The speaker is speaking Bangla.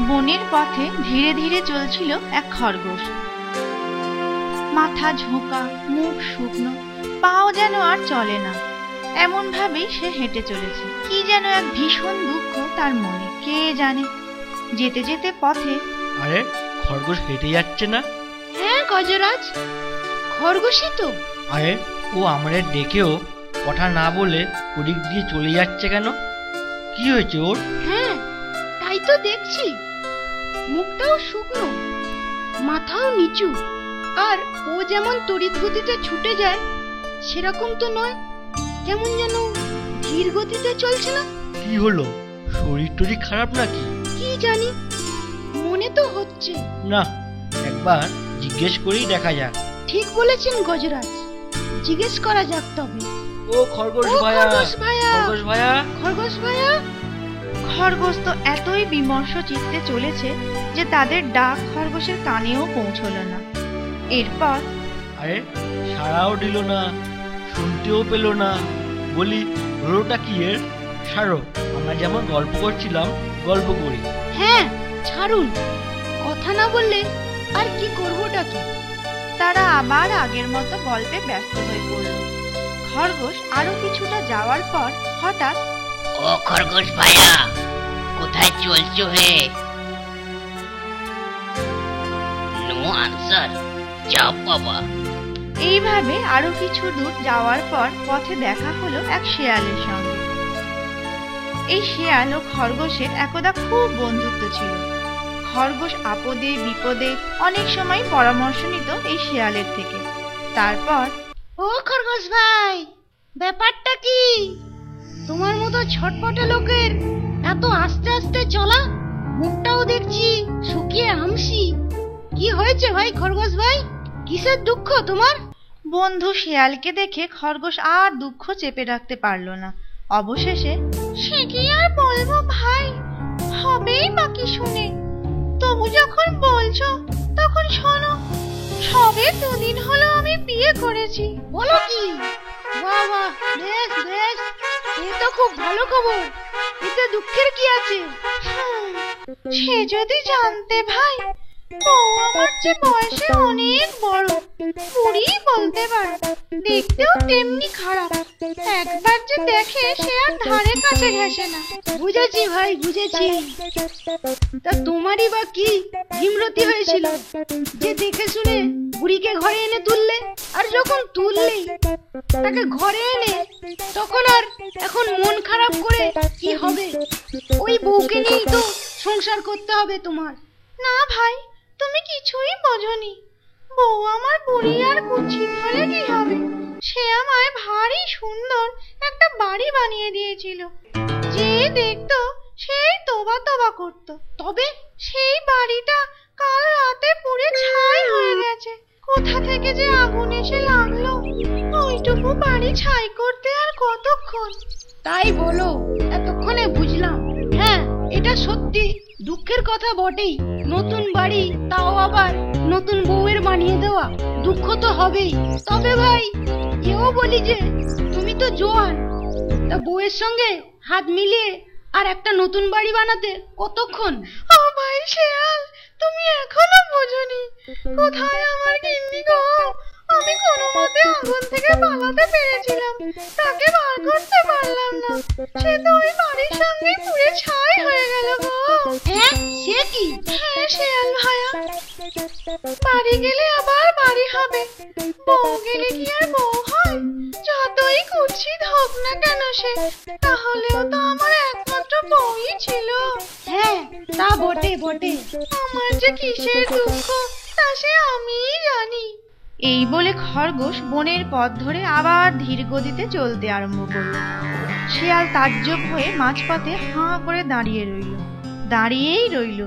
বনের পথে ধীরে ধীরে চলছিল এক খরগোশ। মাথা ঝোঁকা, মুখ শুকনো, পাও যেন আর চলে না, এমন ভাবেই সে হেঁটে চলেছে। কি যেন এক ভীষণ দুঃখ তার মনে, কে জানে। যেতে যেতে পথে, আরে খরগোশ হেঁটে যাচ্ছে না? হ্যাঁ গজরাজ, খরগোশই তো। আরে ও আমাদের ডেকেও কথা না বলে ওদিক দিয়ে চলে যাচ্ছে কেন? কি হয়েছে ওর? হ্যাঁ তাই তো দেখছি, মুখটাও শুকনো, মাথাও নিচু। আর ও যেমন তড়িৎ গতিতে ছুটে যায় সেরকম তো নয়, কেমন যেন ধীর গতিতে চলছে না। কি হলো, শরীর টরীর খারাপ নাকি? কি জানি, মনে তো হচ্ছে। না, একবার জিজ্ঞেস করেই দেখা যাক। ঠিক বলেছেন গজরাজ, জিজ্ঞেস করা যাক তবে। ও খরগোশ ভাইয়া, খরগোশ ভাইয়া, খরগোশ ভাইয়া, খরগোশ ভাইয়া। খরগোশ তো এতই বিমর্ষ চিত্তে চলেছে যে তাদের ডাক খরগোশের কানেও পৌঁছলো না। এরপর আরে সাড়াও দিল না, শুনতেও পেল না। বলি হলোটা কি এর? সারো, আমরা যেমন গল্প করছিলাম গল্প করি। হ্যাঁ ছাড়ুন, কথা না বললে আর কি করবোটা কি। তারা আবার আগের মতো গল্পে ব্যস্ত হয়ে পড়ল। খরগোশ আরো কিছুটা যাওয়ার পর হঠাৎ, ও খরগোশ ভাইয়া, কোথায় চলছো হে? নো আনসার, যাও বাবা। এইভাবে আরো কিছু দূর যাওয়ার পর পথে দেখা হলো এক শেয়ালের সঙ্গে। এই শেয়াল ও খরগোশের একদা খুব বন্ধুত্ব ছিল। খরগোশ আপদে বিপদে অনেক সময় পরামর্শ নিত এই শেয়ালের থেকে। তারপর, ও খরগোশ ভাই, ব্যাপারটা কি? তোমার মতো ছটপটে লোকের এত আস্তে আস্তে চলা, মুখটাও দেখছি শুকিয়ে হামসি। কি হয়েছে ভাই খরগোশ ভাই, কিসের দুঃখ তোমার? বন্ধু শেয়ালকে দেখে খরগোশ আর দুঃখ চেপে রাখতে পারল না। অবশেষে, সে কি আর বলবো ভাই, হবেই বাকি শুনে। তবু যখন বলছো তখন শোনো, সবে 2 দিন হলো আমি বিয়ে করেছি। বলো কি? বাহ বাহ, বেশ বেশ, এ তো খুব ভালো খবর। এতে দুঃখের কি আছে? সে যদি জানতে ভাই, বউ আমার যে বয়সে অনেক বড়, বুড়ি বলতে পারো, দেখতেও তেমনি খারাপ। একবার যে দেখে সে আর ধারে কাছে ঘেঁষে না। বুঝেছি ভাই, বুঝেছি। তা তোমারই বা কি হিমরতি হয়েছিল যে দেখে শুনে বুড়িকে ঘরে এনে তুললে? আর যখন তুললেই তাকে ঘরে এনে তখন আর এখন মন খারাপ করে কি হবে? ওই বউকে নিয়েই তো সংসার করতে হবে তোমার। না ভাই, তুমি কিছুই বোঝনি। বউ আমার বুড়ি আর কুচ্ছিত হলে কি হবে? সে আমায় ভারী সুন্দর একটা বাড়ি বানিয়ে দিয়েছিল। যে দেখতো সেই তোবা তোবা করতো। তবে সেই বাড়িটা কাল রাতে পুড়ে ছাই হয়ে গেছে। কোথা থেকে যে আগুন এসে লাগলো, ওইটুকু বাড়ি ছাই করতে আর কতক্ষণ। তাই বলো, এতক্ষণে বুঝলাম। হ্যাঁ, এটা সত্যি দুঃখের কথা বটেই। নতুন বাড়ি, তাও আবার নতুন বউয়ের বানিয়ে দেওয়া, দুঃখ তো হবেই। তবে ভাই এও বলি যে তুমি তো জোয়ান, তা বউয়ের সঙ্গে হাত মিলিয়ে আর একটা নতুন বাড়ি বানাতে কতক্ষণ? ও ভাই শেয়াল, তুমি এখনো বোঝনি। কোথায় আমার গিন্নি গো? আমি কোনো মতে আগুন থেকে পালাতে পেরেছিলাম, তাকে বার করতে পারলাম না। সে তো ওই বাড়ির সঙ্গে পুড়ে ছাই হয়ে গেল গো। হ্যাঁ, সে কি? হ্যাঁ শেয়াল ভাইয়া, বাড়ি গেলে আবার বাড়ি হবে, বউ গেলে কি আর বউ হয়? যতই কুৎসিত হোক না কেন সে, তাহলেও তো আমার একমাত্র বউই ছিল। হ্যাঁ তা বটে বটে। আমার যে কিসের দুঃখ তা সে আমিই জানি। এই বলে খরগোশ বনের পথ ধরে আবার ধীর গতিতে চলতে আরম্ভ করল। শেয়াল তাজ্জব হয়ে মাঝপথে হাঁ করে দাঁড়িয়েই রইল।